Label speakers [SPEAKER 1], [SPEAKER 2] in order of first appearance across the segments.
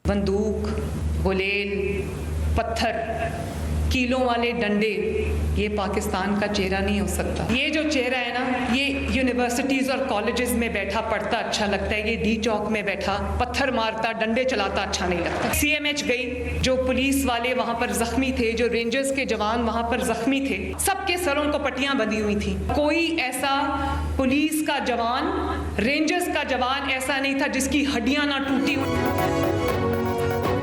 [SPEAKER 1] बंदूक, गुलेल, पत्थर, कीलों वाले डंडे, ये पाकिस्तान का चेहरा नहीं हो सकता। ये जो चेहरा है ना, ये यूनिवर्सिटीज़ और कॉलेजेस में बैठा पढ़ता अच्छा लगता है, ये डी चौक में बैठा पत्थर मारता, डंडे चलाता अच्छा नहीं लगता। CMH गई, जो पुलिस वाले वहाँ पर जख्मी थे, जो रेंजर्स के जवान वहाँ पर जख्मी थे, सबके सरों को पट्टियाँ बंधी हुई थी। कोई ऐसा पुलिस का जवान, रेंजर्स का जवान ऐसा नहीं था जिसकी हड्डियाँ ना टूटी हुई।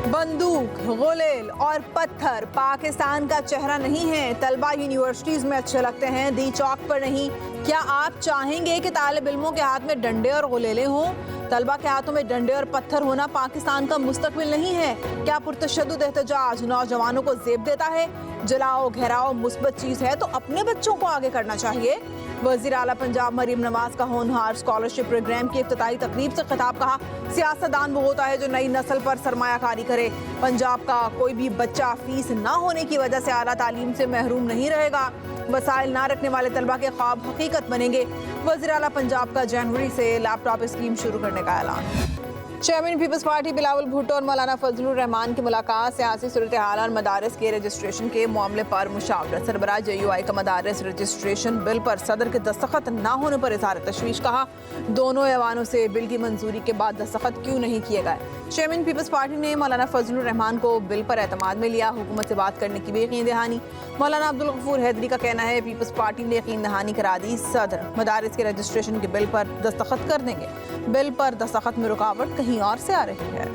[SPEAKER 2] बंदूक, गुलेल और पत्थर पाकिस्तान का चेहरा नहीं है। तलबा यूनिवर्सिटीज में अच्छे लगते हैं, दी चौक पर नहीं। क्या आप चाहेंगे कि तालिब इल्मों के हाथ में डंडे और गुलेलें हों? तलबा के हाथों में डंडे और पत्थर होना पाकिस्तान का मुस्तकबिल नहीं है। क्या पुरतशद्दुद एहतजाज नौजवानों को ज़ेब देता है? जलाओ घेराओ मुस्बत चीज़ है तो अपने बच्चों को आगे करना चाहिए। वज़ीर आला पंजाब मरीम नवाज का होनहार स्कॉलरशिप प्रोग्राम की इफ्तिताई तकरीब से खिताब। कहा, सियासतदान वो होता है जो नई नस्ल पर सरमायाकारी करे। पंजाब का कोई भी बच्चा फीस ना होने की वजह से आला तालीम से महरूम नहीं रहेगा। वसाइल ना रखने वाले तलबा के ख्वाब हकीकत बनेंगे। वज़ीर आला पंजाब का जनवरी से लैपटॉप स्कीम शुरू करने का ऐलान। चेयरमैन पीपल्स पार्टी बिलावल भुट्टो और मौलाना फजलुर रहमान की मुलाकात। सियासी सूरत हाल और मदारस के रजिस्ट्रेशन के मामले पर मुशावरत। सरबराह JUI का मदारस रजिस्ट्रेशन बिल पर सदर के दस्तखत ना होने पर इज़हार तशवीश। कहा, दोनों ऐवानों से बिल की मंजूरी के बाद दस्तखत क्यों नहीं किए गए। चेयरमैन पीपल्स पार्टी ने मौलाना फजलुर रहमान को बिल पर एतमाद में लिया, हुकूमत से बात करने की भी यकीन दहानी। मौलाना अब्दुल गफूर हैदरी का कहना है, पीपल्स पार्टी ने यकीन दहानी करा दी, सदर मदारस के रजिस्ट्रेशन के बिल पर दस्तखत कर देंगे। बिल पर दस्तखत में रुकावट कहीं और से आ रही है।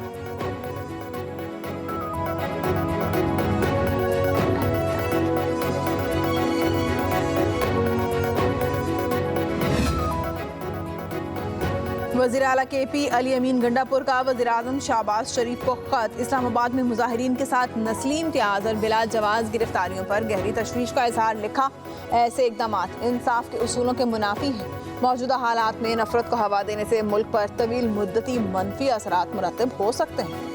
[SPEAKER 2] वज़ीर आला KP अली अमीन गंडापुर का वज़ीर आज़म शहबाज शरीफ को ख़त। इस्लामाबाद में मुजाहिरीन के साथ नस्ली इम्तियाज़ और बिला जवाज़ गिरफ्तारियों पर गहरी तशवीश का इजहार। लिखा, ऐसे इक़दामात इंसाफ के उसूलों के मुनाफी हैं। मौजूदा हालात में नफरत को हवा देने से मुल्क पर तवील मुद्दती मनफी असरात मुरतब हो सकते हैं।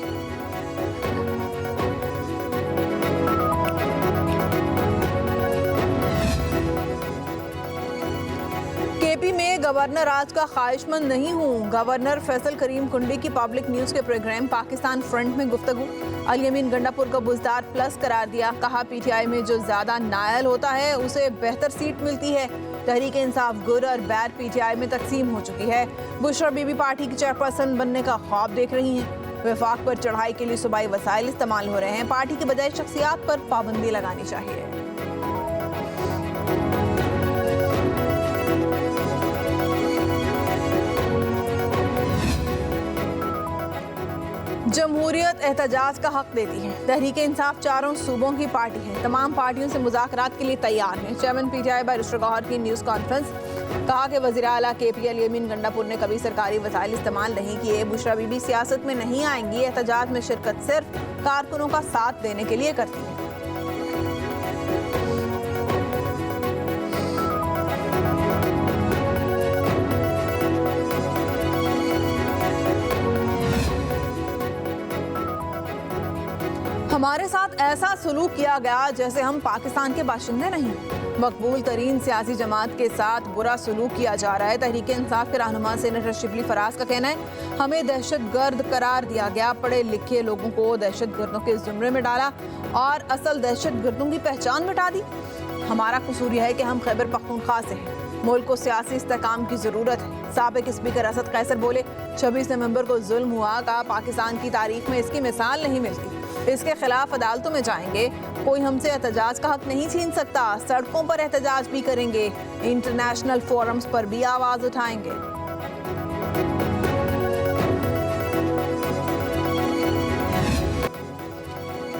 [SPEAKER 2] KP में गवर्नर आज का ख्वाहिशमंद नहीं हूँ। गवर्नर फैसल करीम कुंडी की पब्लिक न्यूज़ के प्रोग्राम पाकिस्तान फ्रंट में गुफ्तगू। अली अमीन गंडापुर को बुज़दार प्लस करार दिया। कहा, PTI में जो ज़्यादा नायल होता है उसे बेहतर सीट मिलती है। तहरीक इंसाफ गुड और बैड PTI में तकसीम हो चुकी है। बुशरा बीबी पार्टी की चेयरपर्सन बनने का ख्वाब देख रही हैं। वफाक पर चढ़ाई के लिए सूबाई वसाइल इस्तेमाल हो रहे हैं। पार्टी के बजाय शख्सियात पर पाबंदी लगानी चाहिए। जमहूरियत एहतजाज का हक देती है। तहरीक इंसाफ चारों सूबों की पार्टी है, तमाम पार्टियों से मुज़ाकरात के लिए तैयार है। चेयरमैन PTI बैरिस्टर गौहर की न्यूज़ कॉन्फ्रेंस। कहा कि वज़ीर आला KP अली अमीन गंडापुर ने कभी सरकारी वसाइल इस्तेमाल नहीं किए। बुशरा बीबी सियासत में नहीं आएंगी। एहतजाज में शिरकत सिर्फ कारकुनों का साथ देने के लिए करती है। हमारे साथ ऐसा सलूक किया गया जैसे हम पाकिस्तान के बाशिंदे नहीं। मकबूल तरीन सियासी जमात के साथ बुरा सलूक किया जा रहा है। तहरीक इंसाफ के रहनुमा सेनेटर शिबली फराज का कहना है, हमें दहशतगर्द करार दिया गया। पढ़े लिखे लोगों को दहशतगर्दों के जुमरे में डाला और असल दहशतगर्दों की पहचान मिटा दी। हमारा कसूर यह है कि हम खैबर पख्तूनख्वा से हैं। मुल्क को सियासी इस्तेकाम की ज़रूरत है। साबिक स्पीकर असद कैसर बोले, 26 नवंबर को जुल्म हुआ। कहा, पाकिस्तान की तारीख में इसकी मिसाल नहीं मिलती। इसके खिलाफ अदालतों में जाएंगे। कोई हमसे एहतजाज का हक नहीं छीन सकता। सड़कों पर एहतजाज भी करेंगे। इंटरनेशनल फोरम्स पर भी आवाज उठाएंगे।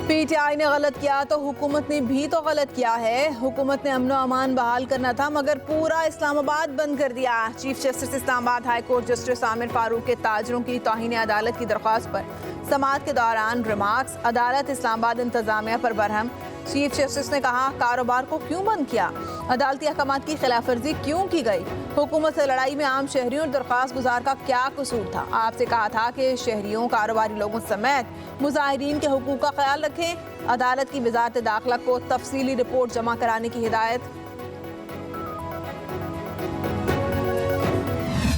[SPEAKER 2] PTI ने गलत किया तो हुकूमत ने भी तो गलत किया है। हुकूमत ने अमन व अमान बहाल करना था मगर पूरा इस्लामाबाद बंद कर दिया। Chief justice Islamabad high court justice Aamir Farooq के ताजरों की तौहीन अदालत की दरख्वास्त पर समाअत के दौरान रिमार्क्स। अदालत इस्लामाबाद इंतजामिया पर बरहम। चीफ जस्टिस ने कहा, कारोबार को क्यों बंद किया, अदालती अहकामात की खिलाफ वर्जी क्यों की गई, हुकूमत से लड़ाई में आम शहरियों और दरख्वास्त गुजार का क्या कसूर था। आपसे कहा था कि शहरियों, कारोबारी लोगों समेत मुजाहिरीन के हुकूक का ख्याल रखें। अदालत की वजारत दाखिला को तफसीली रिपोर्ट जमा कराने की हिदायत।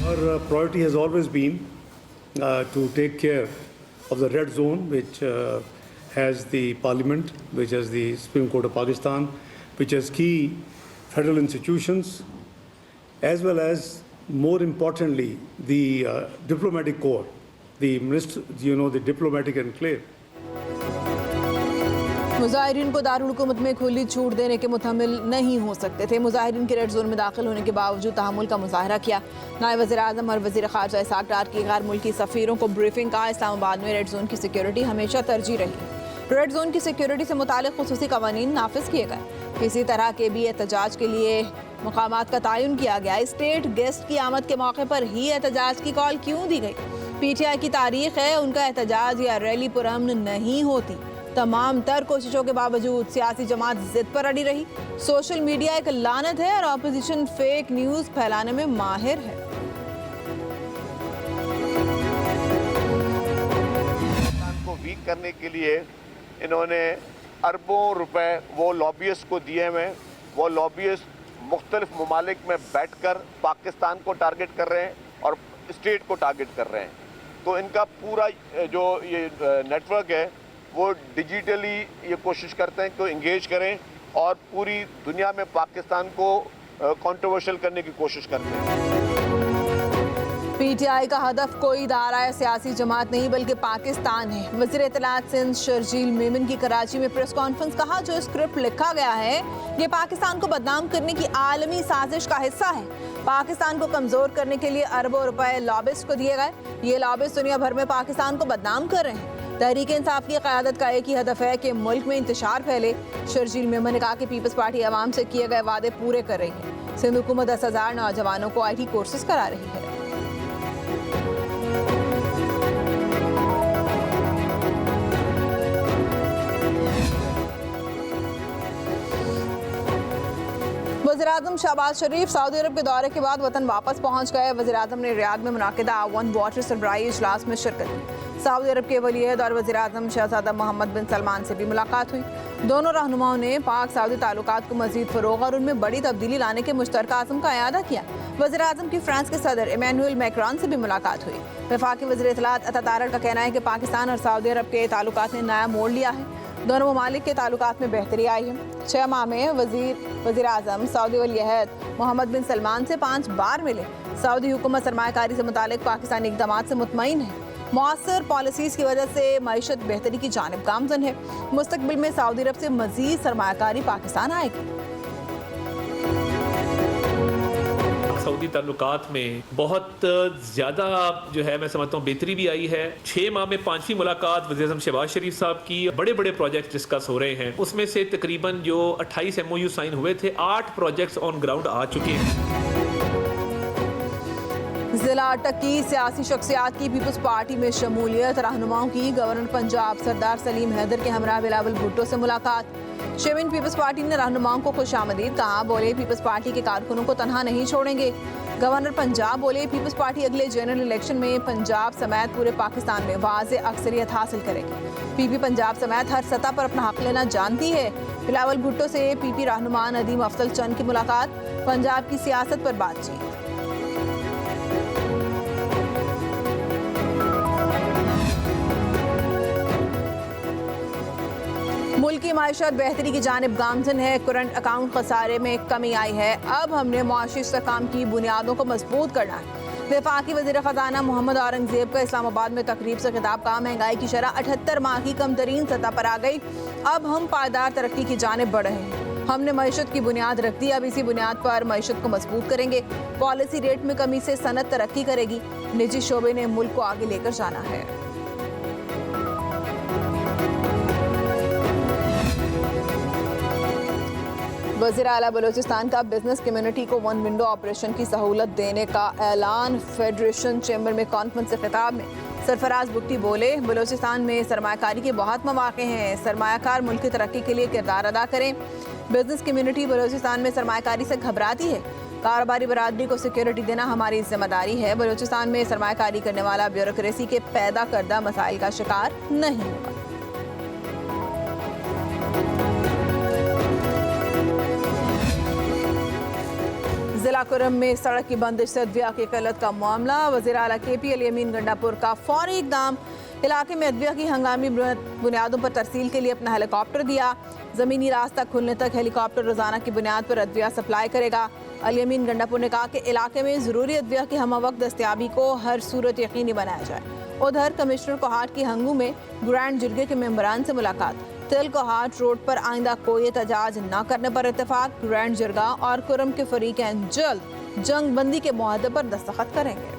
[SPEAKER 3] Our priority has always been to take care of the red zone, which has the Parliament, which has the Supreme Court of Pakistan, which has key federal institutions, as well as, more importantly, the diplomatic corps, the the diplomatic enclave.
[SPEAKER 2] मुजाहिरीन को दारुल हुकूमत में खुली छूट देने के मुतहम्मिल नहीं हो सकते थे। मुजाहिरीन के रेड जोन में दाखिल होने के बावजूद तहम्मुल का मुजाहरा किया। नायब वज़ीर आज़म और वज़ीर ख़ारजा इसहाक़ डार की गैर मुल्की सफ़ीरों को ब्रीफिंग का इस्लामाबाद में रेड जोन की सिक्योरिटी हमेशा तरजीह रही। रेड जोन की सिक्योरिटी से मुतालिक खुसूसी क़वानीन नाफिज किए गए। इसी तरह के भी एहतजाज के लिए मकामात का तयन किया गया। स्टेट गेस्ट की आमद के मौके पर ही एहतजाज की कॉल क्यों दी गई? PTI की तारीख है, उनका एहतजाज या रैली पुरअमन नहीं होती। तमाम तर कोशिशों के बावजूद सियासी जमात जिद पर अड़ी रही। सोशल मीडिया एक लानत है और ऑपोजिशन फेक न्यूज़ फैलाने में माहिर है।
[SPEAKER 4] को वीक करने के लिए इन्होंने अरबों रुपए वो लॉबियस्ट को दिए हैं। वो लॉबियस्ट मुख्तलिफ ममालिक में बैठकर पाकिस्तान को टारगेट कर रहे हैं और स्टेट को टारगेट कर रहे हैं। तो इनका पूरा जो ये नेटवर्क है वो डिजिटली ये कोशिश करते हैं कि इंगेज करें और पूरी दुनिया में पाकिस्तान को कंट्रोवर्शियल करने की कोशिश करते हैं।
[SPEAKER 2] PTI का हदफ कोई इदारा या सियासी जमात नहीं बल्कि पाकिस्तान है। वज़ीर इत्तलात सिंध शर्जील मेमन की कराची में प्रेस कॉन्फ्रेंस कहा, जो स्क्रिप्ट लिखा गया है ये पाकिस्तान को बदनाम करने की आलमी साजिश का हिस्सा है। पाकिस्तान को कमज़ोर करने के लिए अरबों रुपए लॉबिस्ट को दिए गए। ये लॉबिस्ट दुनिया भर में पाकिस्तान को बदनाम कर रहे हैं। तहरीक इंसाफ की क़यादत का एक ही हदफ है कि मुल्क में इंतशार फैले। शर्जील मेमन ने कहा कि पीपल्स पार्टी अवाम से किए गए वादे पूरे कर रही है। सिंध हुकूमत 10,000 नौजवानों को IT कोर्सेज करा रही है। वज़ीर-ए-आज़म शहबाज शरीफ सऊदी अरब के दौरे के बाद वतन वापस पहुंच गए। वज़ीर-ए-आज़म ने रियाद में मुनाकिदा वन वाटर सरबराही इजलास में शिरकत की। सऊदी अरब के वलीअहद और वज़ीर-ए-आज़म शहज़ादा मोहम्मद बिन सलमान से भी मुलाकात हुई। दोनों रहनुमाओं ने पाक सऊदी ताल्लुकात को मज़ीद फ़रोग़ और उनमें बड़ी तब्दीली लाने के मुश्तरका अज़्म का इयादा किया। वज़ीर-ए-आज़म की फ्रांस के सदर इमैनुअल मैक्रोन से भी मुलाकात हुई। वफाकी वज़ीर इत्तलात अता तारड़ का कहना है कि पाकिस्तान और सऊदी अरब के ताल्लुकात ने नया मोड़ लिया है। दोनों ममालिक के ताल्लुकात में बेहतरी आई है। 6 माह में वज़ीर-ए-आज़म सऊदी वलीअहद मोहम्मद बिन सलमान से 5 बार मिले। सऊदी हुकूमत सरमायाकारी से मुतालिक पाकिस्तानी इक़दामात से मुतमईन है। मौसर पॉलिसीज़ की वजह से मईशत बेहतरी की जानिब गामज़न है। मुस्तक़बिल में सऊदी अरब से मज़ीद सरमायाकारी पाकिस्तान आएगी।
[SPEAKER 5] सऊदी ताल्लुकात में बहुत ज़्यादा जो है मैं समझता हूँ बेहतरी भी आई है। 6 माह में 5वीं मुलाकात वज़ीर-ए-आज़म शहबाज शरीफ साहब की। बड़े बड़े प्रोजेक्ट डिस्कस हो रहे हैं। उसमें से तकरीबन जो 28 MOU साइन हुए थे, 8 प्रोजेक्ट्स ऑन ग्राउंड आ चुके हैं।
[SPEAKER 2] जिला अटक की सियासी शख्सियात की पीपल्स पार्टी में शमूलियत। रहनुमाओं की गवर्नर पंजाब सरदार सलीम हैदर के हमरा बिलावल भुट्टो से मुलाकात। शेमिन पीपल्स पार्टी ने रहनुमाओं को खुशामदीद कहा। बोले पीपल्स पार्टी के कारकुनों को तनहा नहीं छोड़ेंगे। गवर्नर पंजाब बोले पीपल्स पार्टी अगले जनरल इलेक्शन में पंजाब समेत पूरे पाकिस्तान में वाज़े अक्सरियत हासिल करेगी। PP पंजाब समेत हर सतह पर अपना हक लेना जानती है। बिलावल भुट्टो से PP रहनुमा नदीम अफजल चंद की मुलाकात। पंजाब की सियासत पर बातचीत। मुल्क की माइशत बेहतरी की जानिब गामज़न है। करंट अकाउंट खसारे में कमी आई है। अब हमने मुआशी इस्तेहकाम की बुनियादों को मजबूत करना है। वफाकी वज़ीर ख़ज़ाना मोहम्मद औरंगज़ेब का इस्लामाबाद में तकरीब से खिताब कहा। महंगाई की शरह 78 माह की कम तरीन सतह पर आ गई। अब हम पायदार तरक्की की जानिब बढ़ रहे हैं। हमने मईशत की बुनियाद रख दी। अब इसी बुनियाद पर मईशत को मजबूत करेंगे। पॉलिसी रेट में कमी से सनत तरक्की करेगी। निजी शोबे ने मुल्क को आगे लेकर जाना है। वज़ीर आला बलूचिस्तान का बिजनेस कम्युनिटी को वन विंडो ऑपरेशन की सहूलत देने का ऐलान। फेडरेशन चैम्बर में कॉन्फ्रेंस से खिताब में सरफराज बुगटी बोले, बलूचिस्तान में सरमायाकारी के बहुत मौके हैं। सरमायाकार मुल्क की तरक्की के लिए किरदार अदा करें। बिजनेस कम्युनिटी बलूचिस्तान में सरमायाकारी से घबराती है। कारोबारी बरादरी को सिक्योरिटी देना हमारी जिम्मेदारी है। बलूचिस्तान में सरमायाकारी करने वाला ब्यूरोक्रेसी के पैदा करदा मसाइल का शिकार नहीं होगा। जिला कुरम में सड़क की बंदिश से अदविया की किल्लत का मामला। वज़ीर आला KP अली अमीन गंडापुर का फौरी इक़दाम। इलाके में अदविया की हंगामी बुनियादों पर तरसील के लिए अपना हेलीकॉप्टर दिया। ज़मीनी रास्ता खुलने तक हेलीकॉप्टर रोजाना की बुनियाद पर अदविया सप्लाई करेगा। अली अमीन गंडापुर ने कहा कि इलाके में ज़रूरी अदविया की हमवक्त दस्तियाबी को हर सूरत यकीनी बनाया जाए। उधर कमिश्नर कोहाट की हंगू में ग्रैंड जिरगे के मेंबरान से मुलाकात। तिल कोहाट रोड पर आइंदा कोई एहतजाज न करने पर इत्तेफाक। ग्रैंड जिरगा और कुरम के फरीकैन जल्द जंग बंदी के मुआहदे पर दस्तखत करेंगे।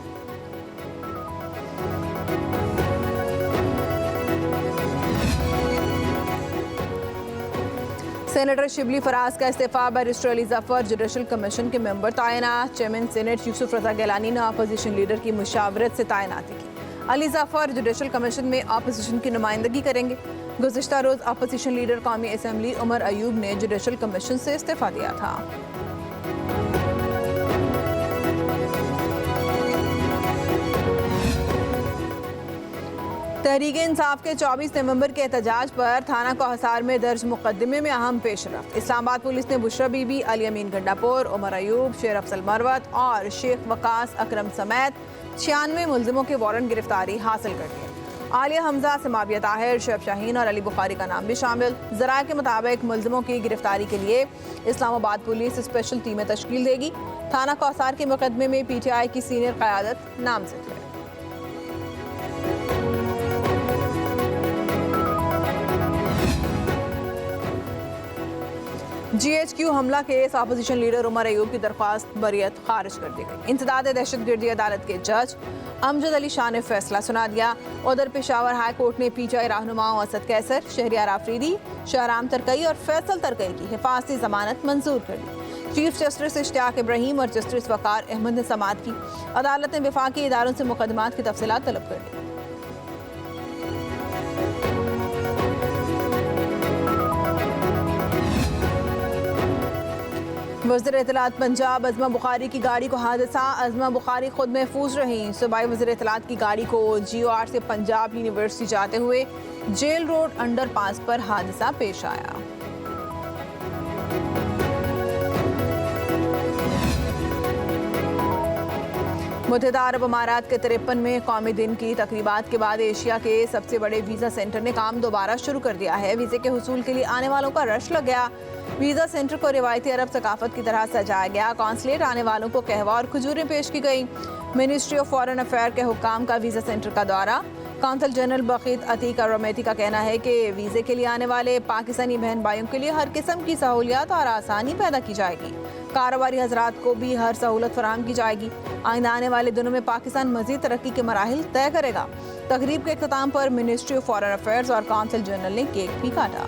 [SPEAKER 2] सेनेटर शिबली फराज का इस्तीफा। Barrister Ali Zafar judicial commission के मेंबर तैनात। चेयरमैन सीनेट यूसुफ रजा गिलानी ने अपोजिशन लीडर की मुशावरत से तैनाती की। अली जफर जुडिशल कमीशन में अपोजिशन की नुमाइंदगी करेंगे। गुज़िश्ता रोज़ अपोजिशन लीडर कौमी असम्बली उमर अयूब ने जुडिशल कमीशन से इस्तीफा दिया था। तहरीक-ए-इंसाफ के 24 नवंबर के एहतजाज पर थाना कोहसार में दर्ज मुकदमे में अहम पेशरफ्त। इस्लामाबाद पुलिस ने बुशरा बीबी, अली अमीन गंडापुर, उमर अयूब, शेर अफसल मरवत और शेख वकास अकरम समेत 96 मुलजिमों के वारंट गिरफ्तारी हासिल कर लिए। आलिया हमजा, समाविया ताहिर, शेफ शाहीन और अली बुखारी का नाम भी शामिल। ज़राए के मुताबिक मुलजिमों की गिरफ्तारी के लिए इस्लामाबाद पुलिस स्पेशल टीमें तश्कील देगी। थाना कोहसार के मुकदमे में PTI की सीनियर क़यादत नामज़द है। GHQ हमला case opposition leader Omar Ayub की दरख्वास्त बरियत खारिज कर दी गई। इंसदाद दहशतगर्दी अदालत के जज अमजद अली शाह ने फैसला सुना दिया। उधर पेशावर हाई कोर्ट ने PTI रहनुमाओं असद कैसर, शहरियार आफरीदी, शाहराम तरकई और फैसल तरकई की हिफाजती जमानत मंजूर कर दी। चीफ जस्टिस इश्तियाक इब्राहिम और जस्टिस वकार अहमद ने समाअत की। अदालत ने वफाकी इदारों से मुकदमात की तफसीलात तलब कर दी। वज़ीर इत्तलात पंजाब अज़मा बुखारी की गाड़ी को हादसा। अज़मा बुखारी खुद महफूज रहीं। सूबाई वज़ीर इत्तलात की गाड़ी को GOR से पंजाब यूनिवर्सिटी जाते हुए जेल रोड अंडरपास पर हादसा पेश आया। मुत्तहिदा अरब अमारात के 53 में कौमी दिन की तकरीबात के बाद एशिया के सबसे बड़े वीज़ा सेंटर ने काम दोबारा शुरू कर दिया है। वीज़े के हुसूल के लिए आने वालों का रश लग गया। वीज़ा सेंटर को रिवायती अरब सकाफत की तरह सजाया गया। कौंसलेट आने वालों को कहवा और खजूरें पेश की गई। मिनिस्ट्री ऑफ फॉरेन अफेयर के हुक्काम का वीज़ा सेंटर का दौरा। कौंसल जनरल बकीत अतीक रमेती का कहना है कि वीज़े के लिए आने वाले पाकिस्तानी बहन भाइयों के लिए हर किस्म की सहूलियत और आसानी पैदा की जाएगी। कारोबारी हजरात को भी हर सहूलत फराहम की जाएगी। आइंदा आने वाले दिनों में पाकिस्तान मजीद तरक्की के मराहिल तय करेगा। तकरीब के इख्तिताम पर मिनिस्ट्री ऑफ फॉरेन अफेयर्स और कौंसल जनरल ने केक भी काटा।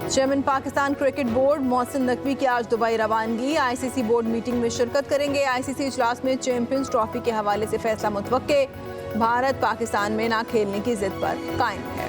[SPEAKER 2] Chairman Pakistan cricket board Mohsin Naqvi की आज दुबई रवानगी। ICC बोर्ड मीटिंग में शिरकत करेंगे। ICC इजलास में चैंपियंस ट्रॉफी के हवाले से फैसला मुतवक्के। भारत पाकिस्तान में ना खेलने की जिद पर कायम है।